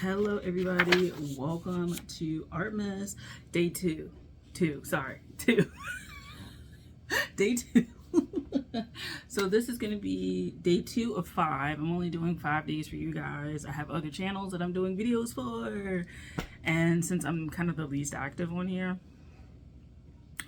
Hello everybody, welcome to Artmas day two day two. So this is going to be day 2 of 5. I'm only doing 5 days for you guys. I have other channels that I'm doing videos for, and since I'm kind of the least active on here,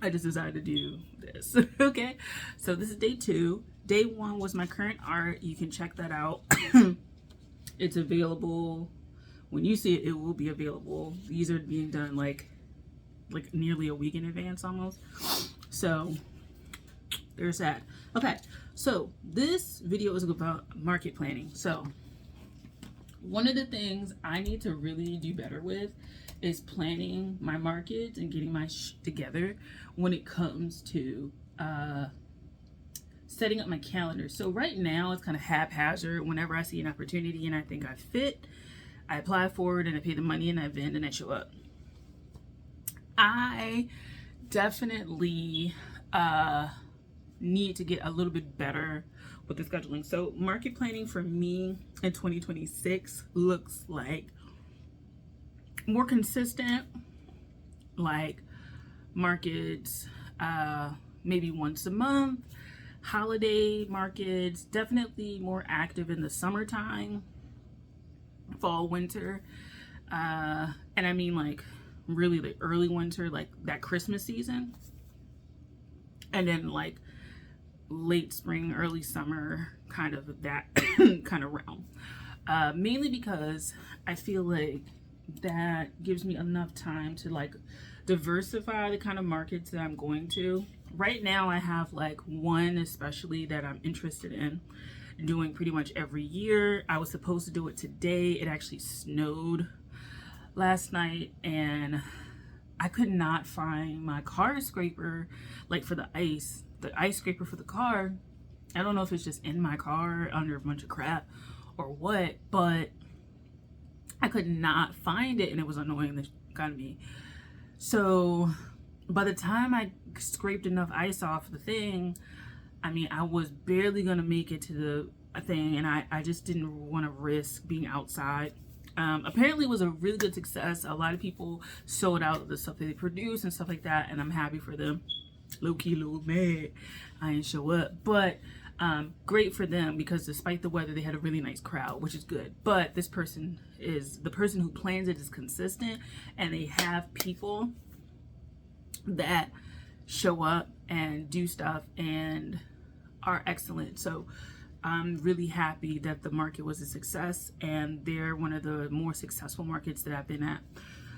I just decided to do this. Okay, so this is day 2. Day 1 was my current art. You can check that out. It's available. When you see it, it will be available. These are being done like nearly a week in advance almost. So there's that. Okay, so this video is about market planning. So one of the things I need to really do better with is planning my markets and getting my together when it comes to setting up my calendar. So right now it's kind of haphazard. Whenever I see an opportunity and I think I fit, I apply for it and I pay the money and I vend and I show up. I definitely need to get a little bit better with the scheduling. So market planning for me in 2026 looks like more consistent, like markets maybe once a month, holiday markets, definitely more active in the summertime, fall, winter, and I mean like really the early winter, like that Christmas season, and then like late spring, early summer, kind of that kind of realm, mainly because I feel like that gives me enough time to like diversify the kind of markets that I'm going to. Right now I have like one especially that I'm interested in doing pretty much every year. I was supposed to do it today. It actually snowed last night and I could not find my car scraper, like for the ice scraper for the car. I don't know if it's just in my car under a bunch of crap or what, but I could not find it and it was annoying the kind of me. So by the time I scraped enough ice off the thing, I mean, I was barely gonna make it to the thing, and I just didn't want to risk being outside. Apparently it was a really good success. A lot of people sold out the stuff that they produce and stuff like that, and I'm happy for them. Low-key, little mad I didn't show up, but great for them, because despite the weather, they had a really nice crowd, which is good. But this person is, the person who plans it is consistent, and they have people that show up and do stuff and are excellent. So I'm really happy that the market was a success, and they're one of the more successful markets that I've been at.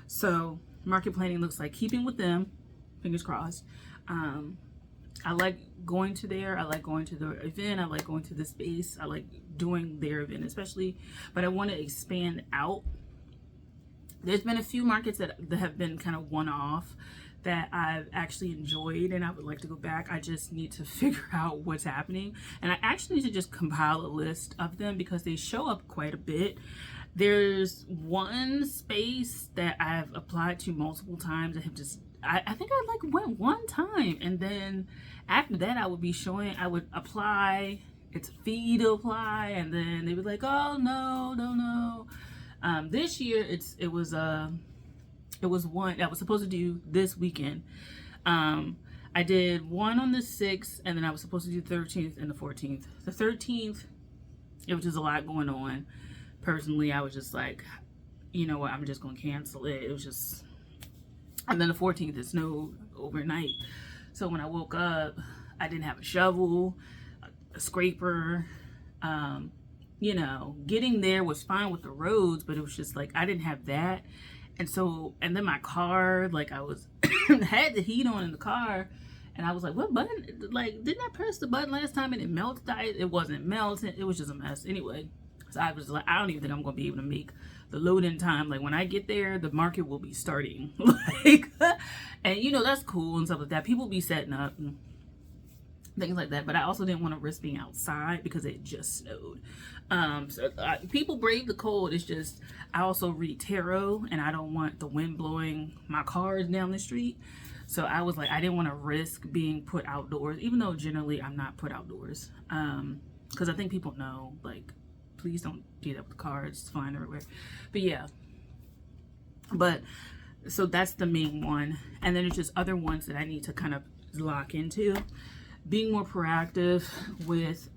So market planning looks like keeping with them, fingers crossed. I like going to there. I like going to the event. I like going to the space. I like doing their event especially, but I want to expand out. There's been a few markets that have been kind of one-off that I've actually enjoyed, and I would like to go back. I just need to figure out what's happening, and I actually need to just compile a list of them because they show up quite a bit. There's one space that I've applied to multiple times. I have just, I think I like went one time, and then after that I would apply. It's a fee to apply, and then they were like, oh no. This year it was one I was supposed to do this weekend. I did one on the 6th, and then I was supposed to do the 13th and the 14th. The 13th, it was just a lot going on. Personally, I was just like, you know what, I'm just gonna cancel it. It was just, and then the 14th, it snowed overnight. So when I woke up, I didn't have a shovel, a scraper. You know, getting there was fine with the roads, but it was just like, I didn't have that. And so, and then my car, like I was, had the heat on in the car, and I was like, what button? Like, didn't I press the button last time and it melted? It wasn't melting. It was just a mess. Anyway, so I was like, I don't even think I'm going to be able to make the load-in time. Like, when I get there, the market will be starting. Like, and you know, that's cool and stuff like that. People be setting up and things like that, but I also didn't want to risk being outside because it just snowed. People brave the cold. It's just, I also read tarot, and I don't want the wind blowing my cars down the street. So I was like, I didn't want to risk being put outdoors, even though generally I'm not put outdoors, because I think people know, like, please don't do that with the cars. It's fine everywhere. But yeah, But so that's the main one. And then there's just other ones that I need to kind of lock into. Being more proactive with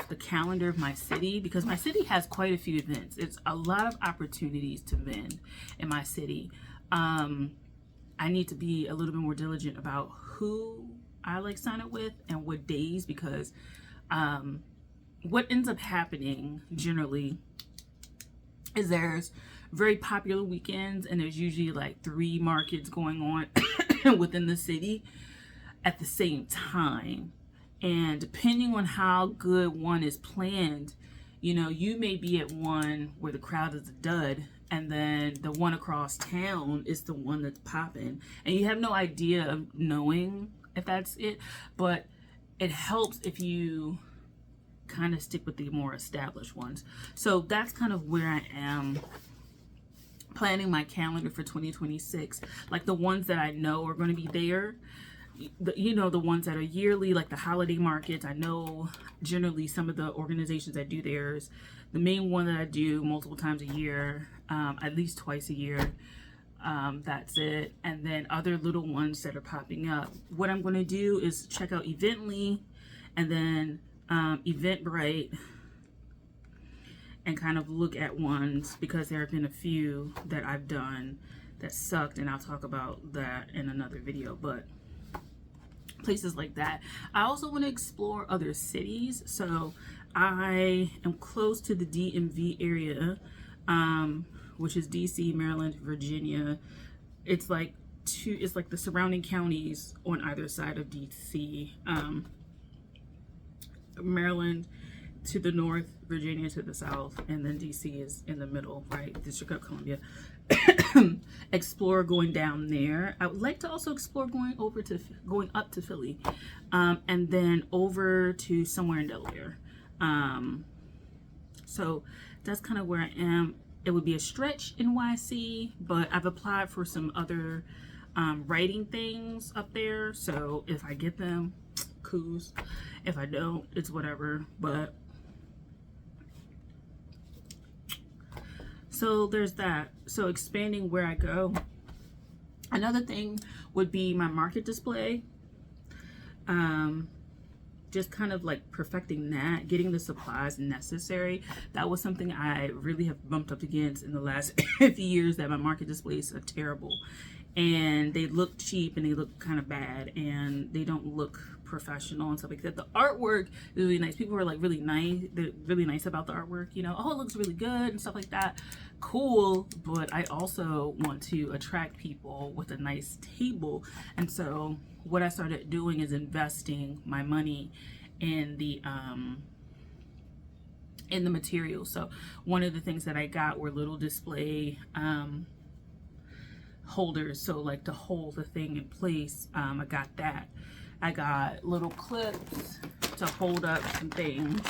the calendar of my city, because my city has quite a few events. It's a lot of opportunities to vend in my city. I need to be a little bit more diligent about who I like sign up with and what days, because what ends up happening generally is there's very popular weekends, and there's usually like 3 markets going on within the city at the same time. And depending on how good one is planned, you know, you may be at one where the crowd is a dud, and then the one across town is the one that's popping, and you have no idea of knowing if that's it. But it helps if you kind of stick with the more established ones. So that's kind of where I am planning my calendar for 2026. Like the ones that I know are going to be there, you know, the ones that are yearly, like the holiday markets. I know generally some of the organizations that do theirs. The main one that I do multiple times a year, at least twice a year, that's it. And then other little ones that are popping up. What I'm going to do is check out Evently and then Eventbrite, and kind of look at ones, because there have been a few that I've done that sucked, and I'll talk about that in another video. But places like that. I also want to explore other cities. So I am close to the DMV area, which is DC, Maryland, Virginia. It's like the surrounding counties on either side of DC. Maryland to the north, Virginia to the south, and then DC is in the middle, right? District of Columbia. Explore going down there. I would like to also explore going up to Philly, and then over to somewhere in Delaware. So that's kind of where I am. It would be a stretch in NYC, but I've applied for some other writing things up there. So if I get them, coos. If I don't, it's whatever. But so there's that. So expanding where I go. Another thing would be my market display. Just kind of like perfecting that, getting the supplies necessary. That was something I really have bumped up against in the last few years, that my market displays are terrible. And they look cheap, and they look kind of bad, and they don't look professional and stuff like that. The artwork is really nice. People are like really nice. They're really nice about the artwork, you know. Oh, it looks really good and stuff like that. Cool. But I also want to attract people with a nice table. And so what I started doing is investing my money in the material. So one of the things that I got were little display holders, so like to hold the thing in place. I got that. I got little clips to hold up some things,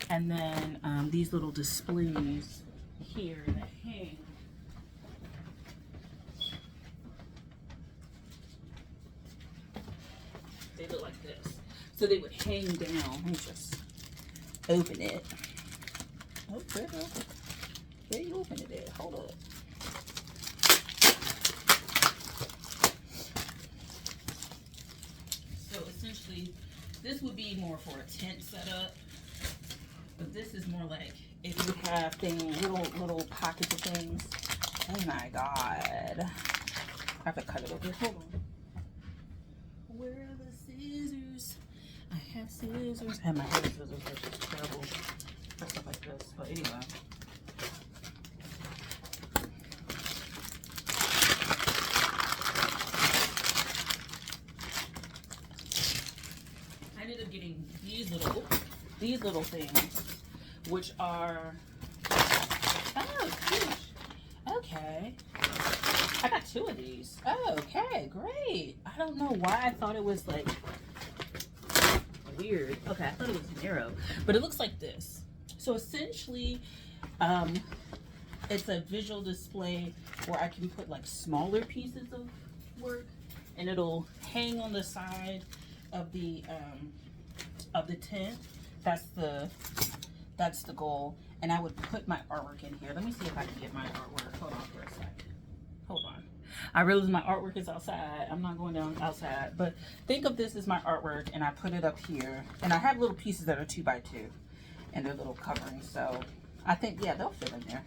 and then these little displays here that hang. They look like this, so they would hang down. Let me just open it. Oh, where you open it at? Hold up. Essentially, this would be more for a tent setup, but this is more like if you have things, little pockets of things. Oh my god, I have to cut it over. Hold on. Where are the scissors? I have scissors. I have my hair scissors, which is terrible for stuff like this. But anyway. Getting these little things, which are, oh gosh, okay, I got 2 of these. Oh, okay, great. I don't know why I thought it was like weird. Okay, I thought it was narrow, but it looks like this. So essentially, it's a visual display where I can put like smaller pieces of work, and it'll hang on the side of the tent. That's That's the goal. And I would put my artwork in here. Let me see if I can get my artwork. Hold on for a second. Hold on. I realize my artwork is outside. I'm not going down outside. But think of this as my artwork, and I put it up here. And I have little pieces that are 2x2. And they're little coverings. So I think, yeah, they'll fit in there.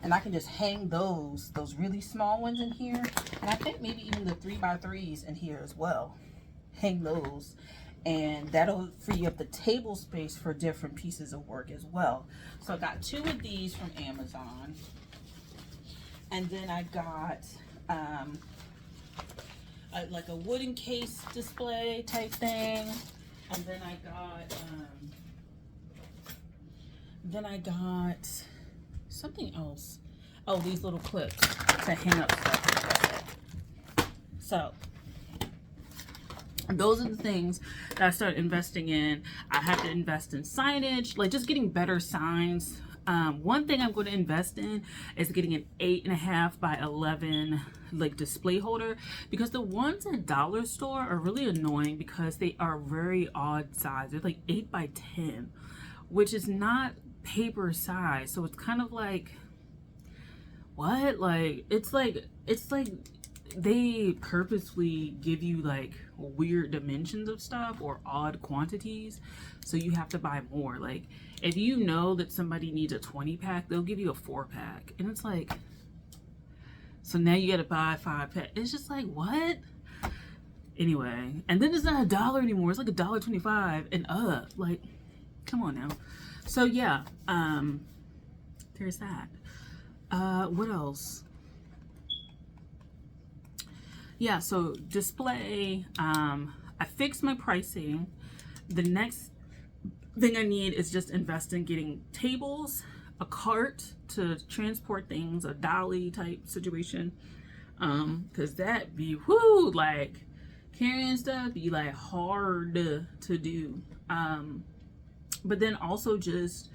And I can just hang those really small ones in here. And I think maybe even the 3x3s in here as well. Hang those. And that'll free up the table space for different pieces of work as well. So I got 2 of these from Amazon. And then I got like a wooden case display type thing. And then I got something else. Oh, these little clips to hang up stuff. So those are the things that I started investing in. I have to invest in signage, like just getting better signs. One thing I'm going to invest in is getting an 8.5 by 11 like display holder, because the ones at dollar store are really annoying because they are very odd size. They're like 8 by 10, which is not paper size. So it's kind of like, what? Like it's like they purposely give you like weird dimensions of stuff or odd quantities, so you have to buy more. Like if you know that somebody needs a 20 pack, they'll give you a 4-pack, and it's like, so now you gotta buy 5-pack. It's just like, what? Anyway, and then it's not $1 anymore. It's like $1.25 and up. Like, come on now. So yeah, there's that. What else? Yeah, so display, I fixed my pricing. The next thing I need is just invest in getting tables, a cart to transport things, a dolly type situation. Cause that be, whoo, like carrying stuff be like hard to do. But then also just,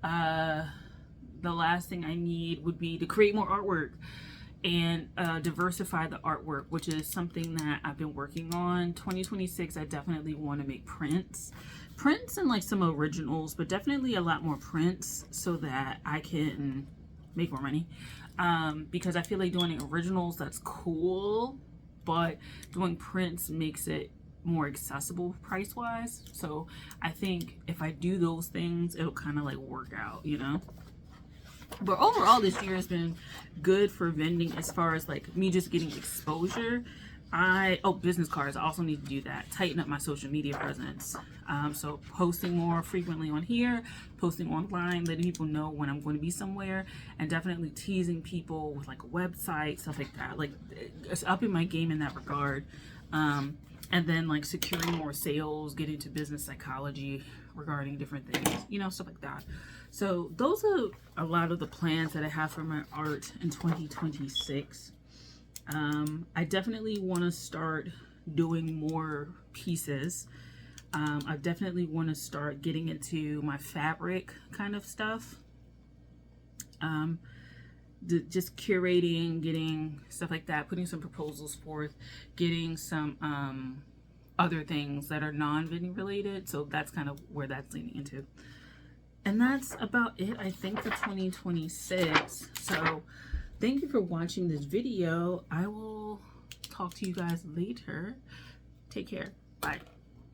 the last thing I need would be to create more artwork and diversify the artwork, which is something that I've been working on. 2026, I definitely want to make prints and like some originals, but definitely a lot more prints so that I can make more money. Because I feel like doing originals, that's cool, but doing prints makes it more accessible price wise. So I think if I do those things, it'll kind of like work out, you know? But overall, this year has been good for vending as far as like me just getting exposure. Business cards, I also need to do that. Tighten up my social media presence. So posting more frequently on here, posting online, letting people know when I'm going to be somewhere, and definitely teasing people with like a website, stuff like that. Like it's upping my game in that regard. And then like securing more sales, getting to business psychology regarding different things, you know, stuff like that. So those are a lot of the plans that I have for my art in 2026. I definitely want to start doing more pieces. I definitely want to start getting into my fabric kind of stuff. Just curating, getting stuff like that, putting some proposals forth, getting some other things that are non-vending related. So that's kind of where that's leaning into. And that's about it, I think, for 2026. So thank you for watching this video. I will talk to you guys later. Take care. Bye.